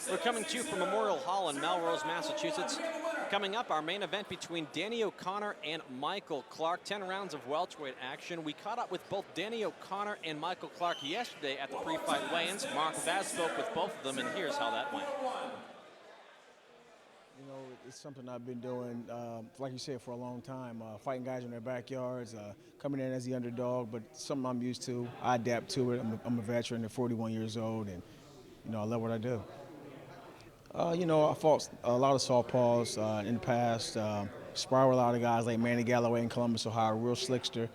We're coming to you from Memorial Hall in Melrose, Massachusetts. Coming up, our main event between Danny O'Connor and Michael Clark. 10 rounds of welterweight action. We caught up with both Danny O'Connor and Michael Clark yesterday at the pre-fight weigh-ins. Mark Vaz spoke with both of them, and here's how that went. You know, it's something I've been doing, like you said, for a long time, fighting guys in their backyards, coming in as the underdog, but something I'm used to. I adapt to it. I'm a veteran at 41 years old, and, you know, I love what I do. You know, I fought a lot of southpaws in the past, sparred with a lot of guys like Manny Galloway in Columbus, Ohio, real slickster.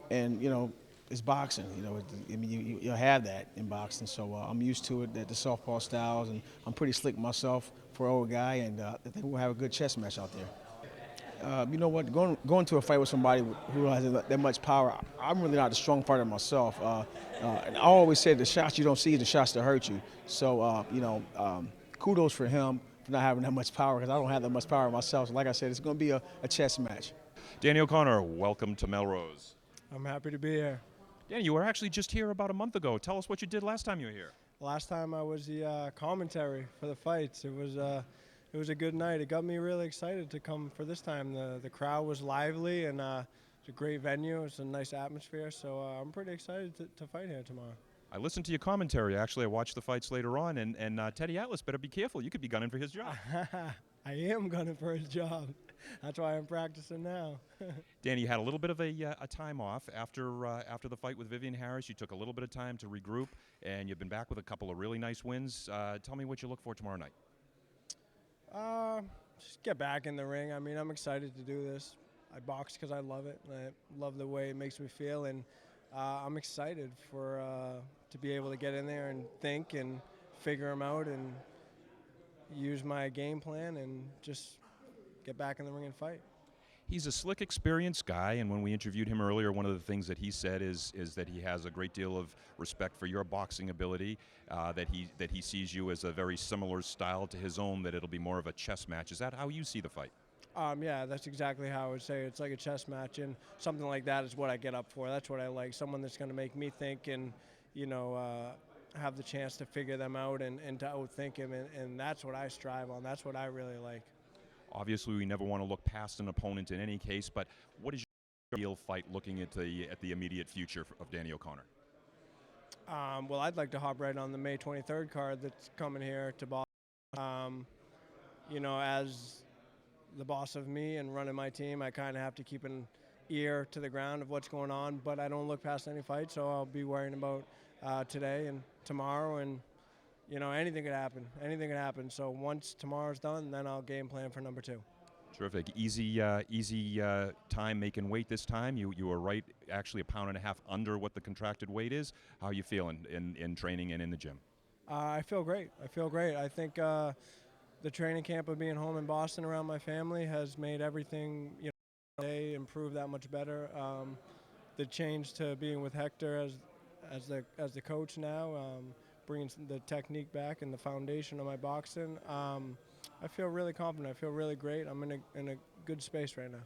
And, you know, it's boxing. You know, I mean, you have that in boxing, so I'm used to it, the southpaw styles, and I'm pretty slick myself for an old guy, and I think we'll have a good chess match out there. You know what, going to a fight with somebody who has that much power, I'm really not a strong fighter myself. And I always say the shots you don't see are the shots that hurt you. So, you know, kudos for him for not having that much power, because I don't have that much power myself. So like I said, it's going to be a chess match. Danny O'Connor, welcome to Melrose. I'm happy to be here. Danny, you were actually just here about a month ago. Tell us what you did last time you were here. Last time I was the commentary for the fights. It was a good night. It got me really excited to come for this time. The crowd was lively, and it's a great venue. It's a nice atmosphere, so I'm pretty excited to fight here tomorrow. I listened to your commentary. Actually, I watched the fights later on, and Teddy Atlas better be careful. You could be gunning for his job. I am gunning for his job. That's why I'm practicing now. Danny, you had a little bit of a time off after the fight with Vivian Harris. You took a little bit of time to regroup, and you've been back with a couple of really nice wins. Tell me what you look for tomorrow night. Just get back in the ring. I mean, I'm excited to do this. I box because I love it. I love the way it makes me feel, and I'm excited for to be able to get in there and think and figure them out and use my game plan and just get back in the ring and fight. He's a slick, experienced guy, and when we interviewed him earlier, one of the things that he said is that he has a great deal of respect for your boxing ability, that he sees you as a very similar style to his own, that it'll be more of a chess match. Is that how you see the fight? Yeah, that's exactly how I would say it. It's like a chess match, and something like that is what I get up for. That's what I like, someone that's going to make me think and, you know, have the chance to figure them out and to outthink him, and that's what I strive on. That's what I really like. Obviously, we never want to look past an opponent in any case, but what is your ideal fight looking at the immediate future of Danny O'Connor? Well, I'd like to hop right on the May 23rd card that's coming here to Boston. You know, as the boss of me and running my team, I kind of have to keep an ear to the ground of what's going on, but I don't look past any fight, so I'll be worrying about today and tomorrow, and you know, anything could happen. Anything could happen. So once tomorrow's done, then I'll game plan for number 2. Terrific. Easy time making weight this time. You were right, actually 1.5 pounds under what the contracted weight is. How are you feeling in training and in the gym? I feel great. I feel great. I think the training camp of being home in Boston around my family has made everything, you know, improve that much better. The change to being with Hector as the coach now, bringing the technique back and the foundation of my boxing. I feel really confident. I feel really great. I'm in a good space right now.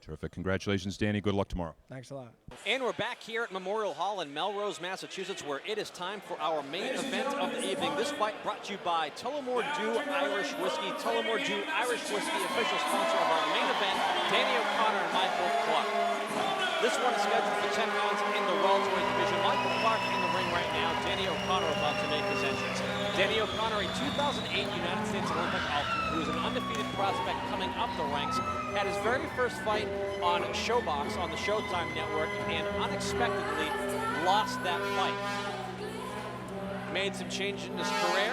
Terrific. Congratulations, Danny. Good luck tomorrow. Thanks a lot. And we're back here at Memorial Hall in Melrose, Massachusetts, where it is time for our main event of the evening. This fight brought to you by Tullamore Dew Irish Whiskey. Tullamore Dew Irish Whiskey, official sponsor of our main event, Danny O'Connor and Michael Clark. This one is scheduled for 10 rounds in the welterweight division. Michael Clark in the ring right now. Danny O'Connor about to make his entrance. Danny O'Connor, a 2008 United States Olympic athlete who is an undefeated prospect coming up the ranks, had his very first fight on Showbox on the Showtime network and unexpectedly lost that fight. Made some changes in his career,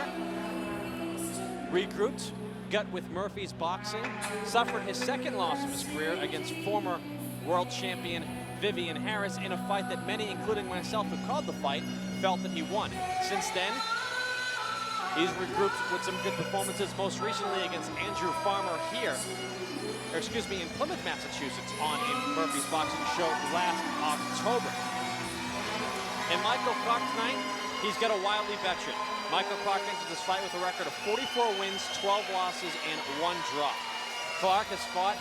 regrouped, got with Murphy's Boxing, suffered his second loss of his career against former world champion Vivian Harris in a fight that many, including myself who called the fight, felt that he won. Since then, he's regrouped with some good performances, most recently against Andrew Farmer here, in Plymouth, Massachusetts, on a Murphy's Boxing show last October. And Michael Clark tonight, he's got a wily veteran. Michael Clark enters this fight with a record of 44 wins, 12 losses, and 1 draw. Clark has fought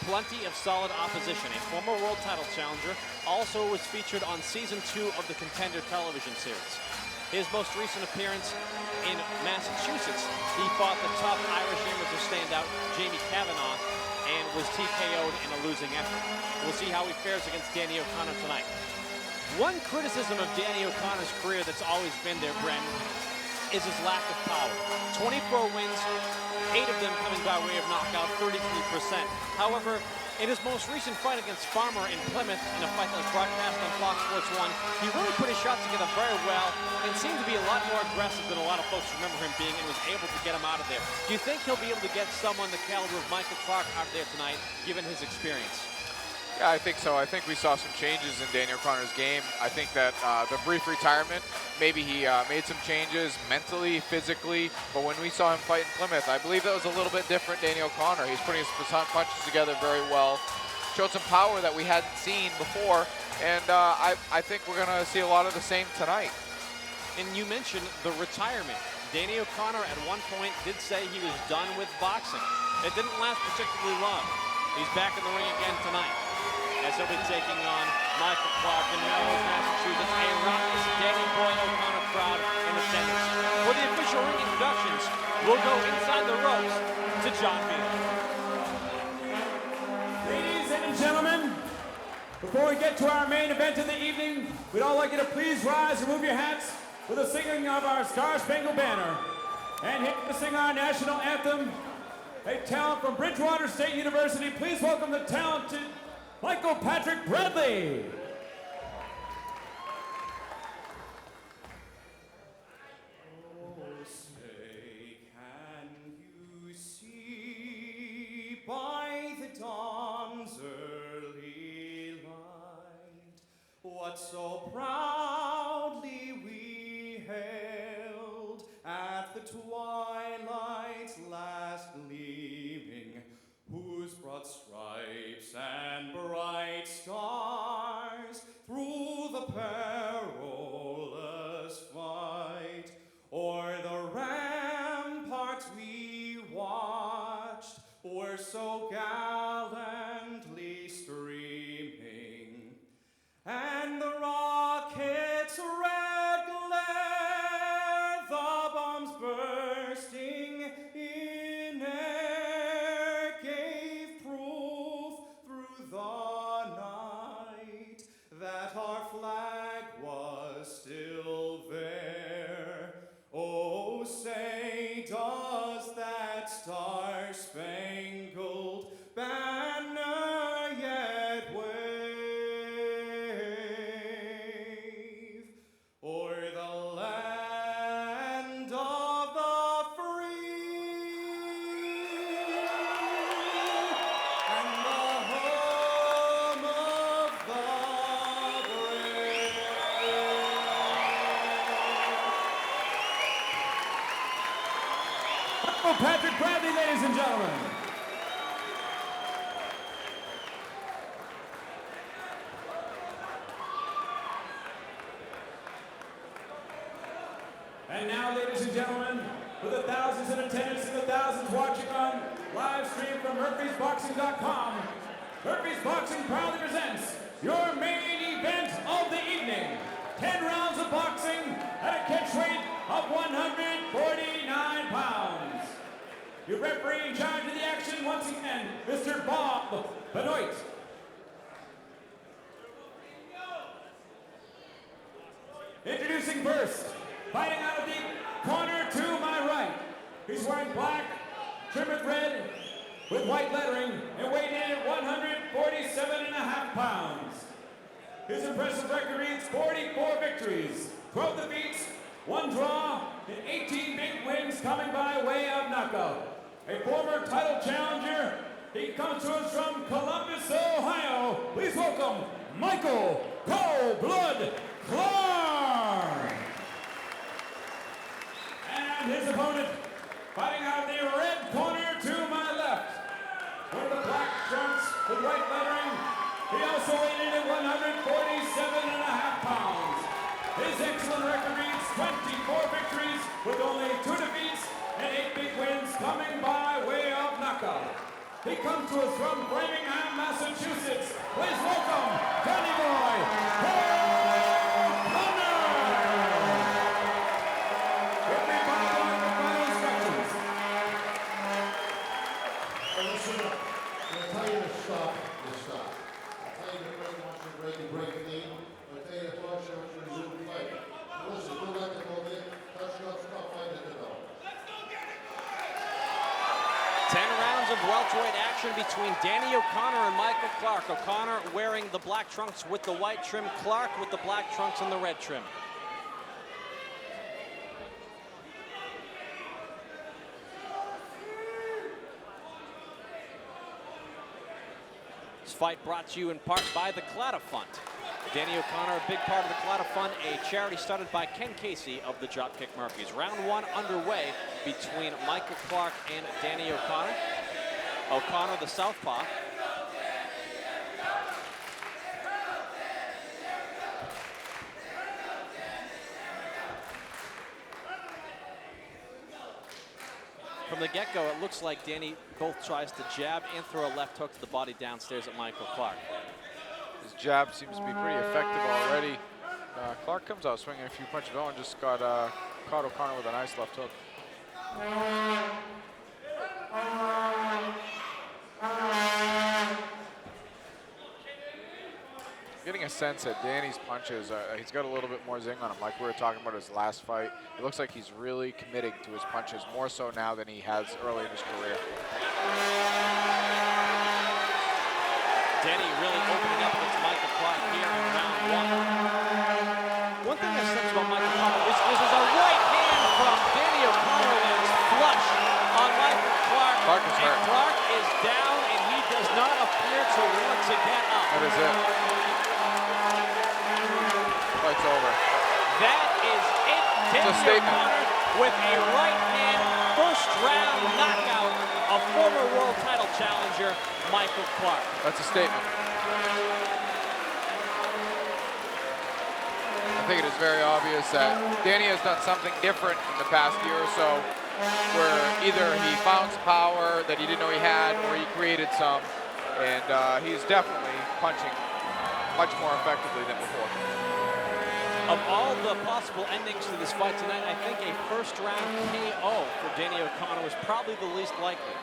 plenty of solid opposition. A former world title challenger, also was featured on season 2 of the Contender television series. his most recent appearance in Massachusetts. He fought the tough Irish amateur standout Jamie Kavanagh and was TKO'd in a losing effort. We'll see how he fares against Danny O'Connor tonight. One criticism of Danny O'Connor's career that's always been there, Bren, is his lack of power. 24 wins, 8 of them coming by way of knockout, 33%. However, in his most recent fight against Farmer in Plymouth, in a fight that was broadcast on Fox Sports 1, he really put his shots together very well and seemed to be a lot more aggressive than a lot of folks remember him being, and was able to get him out of there. Do you think he'll be able to get someone the caliber of Michael Clark out of there tonight, given his experience? Yeah, I think so. I think we saw some changes in Danny O'Connor's game. I think that the brief retirement, maybe he made some changes mentally, physically, but when we saw him fight in Plymouth, I believe that was a little bit different Danny O'Connor. He's putting his punches together very well, showed some power that we hadn't seen before, and I think we're going to see a lot of the same tonight. And you mentioned the retirement. Danny O'Connor at one point did say he was done with boxing. It didn't last particularly long. He's back in the ring again tonight, as he'll be taking on Michael Clark in Melrose, Massachusetts. A raucous Danny Bhoy O'Connor crowd in attendance. For the official ring introductions, we'll go inside the ropes to John Beal. Ladies and gentlemen, before we get to our main event of the evening, we'd all like you to please rise and move your hats for the singing of our Star-Spangled Banner. And here to sing our national anthem, a talent from Bridgewater State University. Please welcome the talented Michael Patrick Bradley. Oh, say, can you see by the dawn's early light what so proudly we hailed at the twilight's last gleaming, whose broad stripes and bright stars through the perilous fight o'er the ramparts we watched were so gallantly streaming, and the rockets' red glare, the bombs bursting in air, gave proof through the night that our flag was still there. Oh, say, does that star-spangled banner yet wave o'er the land of the free and the home of the brave? Oh, Patrick Bradley, ladies and gentlemen. And now, ladies and gentlemen, for the thousands in attendance and the thousands watching on live stream from Murphy'sBoxing.com, Murphy's Boxing proudly presents your main event of the evening. 10 rounds of boxing at a catch weight of 149 pounds. Your referee in charge of the action once again, Mr. Bob Benoit. Introducing first, fighting out of the corner to my right. He's wearing black, trimmed with red, with white lettering, and weighed in at 147.5 pounds. His impressive record reads 44 victories, 12 defeats, 1 draw, and 18 big wins coming by way of knockout. A former title challenger, he comes to us from Columbus, Ohio. Please welcome Michael Cold Blood Clark. And his opponent, fighting out of the red corner to my left. With the black trunks with white lettering, he also weighed in at 147.5 pounds. His excellent record reads 24 victories with only 2 defeats and 8 big wins coming by way of knockout. He comes to us from Framingham, Massachusetts. Please welcome Danny Boy O'Connor. welterweight action between Danny O'Connor and Michael Clark. O'Connor wearing the black trunks with the white trim, Clark with the black trunks and the red trim. This fight brought to you in part by the Clatta Fund. Danny O'Connor, a big part of the Clatta Fund, a charity started by Ken Casey of the Dropkick Murphys. Round one underway between Michael Clark and Danny O'Connor. O'Connor, the southpaw. From the get-go, it looks like Danny both tries to jab and throw a left hook to the body downstairs at Michael Clark. His jab seems to be pretty effective already. Clark comes out swinging a few punches. Oh, and just got caught O'Connor with a nice left hook. Getting a sense that Danny's punches, he's got a little bit more zing on him, like we were talking about his last fight. It looks like he's really committing to his punches, more so now than he has early in his career. Danny really opening up against Michael Clark here in round one. One thing that says about Michael Clark is there's a right hand from Danny O'Connor lands flush on Michael Clark. Clark is hurt. Clark is down, and he does not appear to want to get up. That is it. Fight's over. That is it. Danny O'Connor with a right hand first round knockout of former world title challenger Michael Clark. That's a statement. I think it is very obvious that Danny has done something different in the past year or so, where either he found some power that he didn't know he had, or he created some, and he's definitely punching much more effectively than before. Of all the possible endings to this fight tonight, I think a first-round KO for Danny O'Connor was probably the least likely.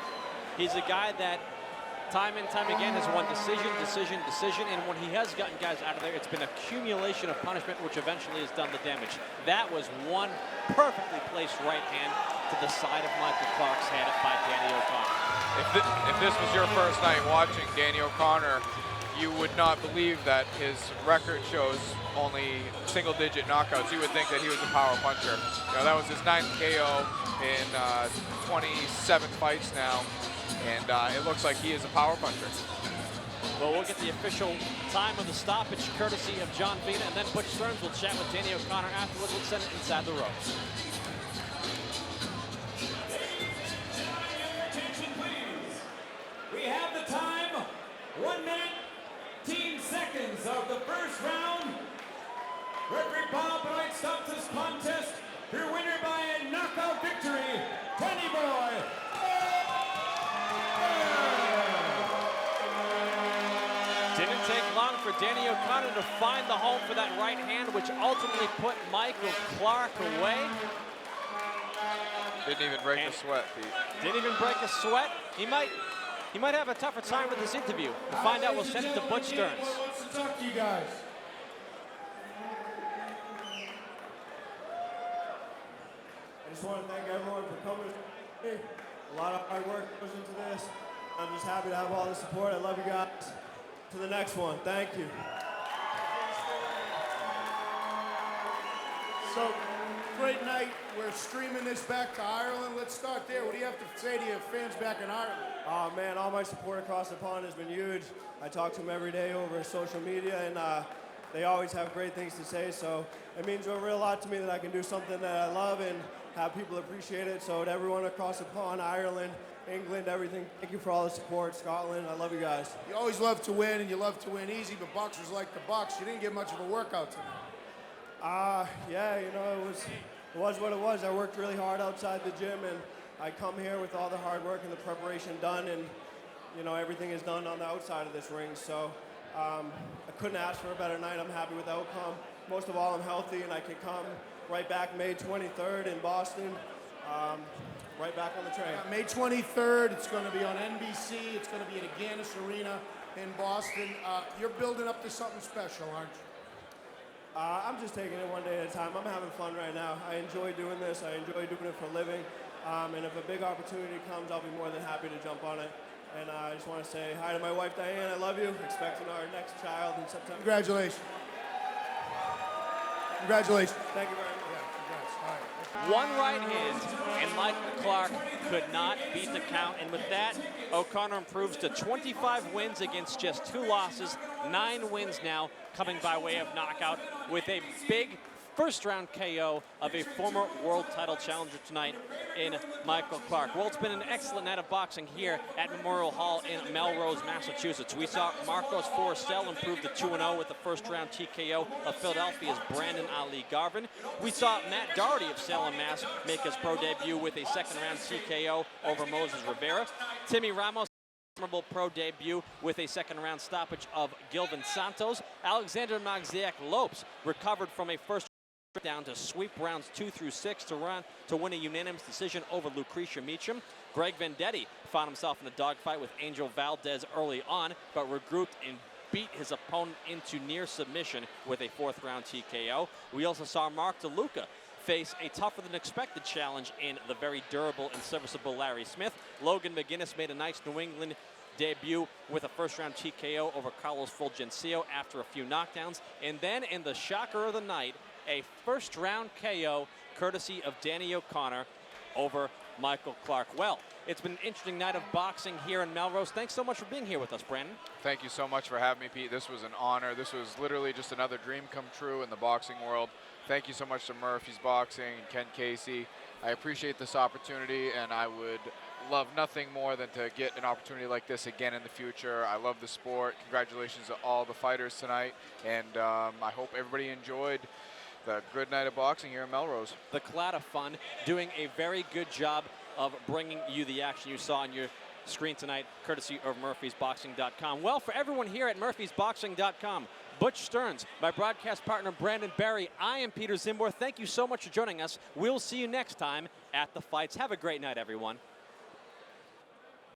He's a guy that time and time again has won decision, and when he has gotten guys out of there, it's been accumulation of punishment, which eventually has done the damage. That was one perfectly placed right hand to the side of Michael Clark's head by Danny O'Connor. If this was your first night watching Danny O'Connor, you would not believe that his record shows only single-digit knockouts. You would think that he was a power puncher. You know, that was his 9th KO in 27 fights now, and it looks like he is a power puncher. Well, we'll get the official time of the stoppage courtesy of John Vina, and then Butch Stearns will chat with Danny O'Connor afterwards. Let's send it inside the ropes. Attention, please. We have the time, 1 minute, 10 seconds of the first round. Referee Bob Bright stops this contest. Your winner by a knockout victory, Danny Bhoy. Didn't take long for Danny O'Connor to find the home for that right hand, which ultimately put Michael Clark away. Didn't even break a sweat, Pete. Didn't even break a sweat. He might have a tougher time with this interview. To find out, we'll send it to Butch Stearns. Wants to talk to you guys. I just want to thank everyone for coming. A lot of hard work goes into this. I'm just happy to have all the support. I love you guys. To the next one. Thank you. So, great night. We're streaming this back to Ireland. Let's start there. What do you have to say to your fans back in Ireland? Oh man, all my support across the pond has been huge. I talk to them every day over social media, and they always have great things to say. So it means a real lot to me that I can do something that I love and have people appreciate it. So to everyone across the pond, Ireland, England, everything, thank you for all the support. Scotland, I love you guys. You always love to win, and you love to win easy, but boxers like to box. You didn't get much of a workout tonight. Yeah, you know, it was what it was. I worked really hard outside the gym, and I come here with all the hard work and the preparation done, and you know, everything is done on the outside of this ring. So I couldn't ask for a better night. I'm happy with the outcome. Most of all, I'm healthy, and I can come right back May 23rd in Boston, right back on the train. May 23rd, it's going to be on NBC. It's going to be at Agganis Arena in Boston. You're building up to something special, aren't you? I'm just taking it one day at a time. I'm having fun right now. I enjoy doing this. I enjoy doing it for a living. And if a big opportunity comes, I'll be more than happy to jump on it. And I just want to say hi to my wife, Diane. I love you. Expecting our next child in September. Congratulations. Congratulations. Thank you very much. One right hand, and Michael Clark could not beat the count. And with that, O'Connor improves to 25 wins against just 2 losses, 9 wins now, coming by way of knockout with a big first-round KO of a former world title challenger tonight in Michael Clark. Well, it's been an excellent night of boxing here at Memorial Hall in Melrose, Massachusetts. We saw Marcos Forestell improve to 2-0 with the first-round TKO of Philadelphia's Brandon Ali Garvin. We saw Matt Doherty of Salem, Mass. make his pro debut with a second-round TKO over Moses Rivera. Timmy Ramos memorable pro debut with a second-round stoppage of Gilvin Santos. Alexander Magziak Lopes recovered from a first down to sweep rounds 2 through 6 to win a unanimous decision over Lucretia Meacham. Greg Vendetti found himself in a dogfight with Angel Valdez early on, but regrouped and beat his opponent into near submission with a 4th-round TKO. We also saw Mark DeLuca face a tougher-than-expected challenge in the very durable and serviceable Larry Smith. Logan McGuinness made a nice New England debut with a first-round TKO over Carlos Fulgencio after a few knockdowns. And then in the shocker of the night, a first-round KO courtesy of Danny O'Connor over Michael Clark. Well, it's been an interesting night of boxing here in Melrose. Thanks so much for being here with us, Brandon. Thank you so much for having me, Pete. This was an honor. This was literally just another dream come true in the boxing world. Thank you so much to Murphy's Boxing and Ken Casey. I appreciate this opportunity, and I would love nothing more than to get an opportunity like this again in the future. I love the sport. Congratulations to all the fighters tonight, and I hope everybody enjoyed the good night of boxing here in Melrose. The cloud of fun, doing a very good job of bringing you the action you saw on your screen tonight, courtesy of murphysboxing.com. Well, for everyone here at murphysboxing.com, Butch Stearns, my broadcast partner Brandon Barry, I am Peter Zimbor. Thank you so much for joining us. We'll see you next time at the fights. Have a great night, everyone.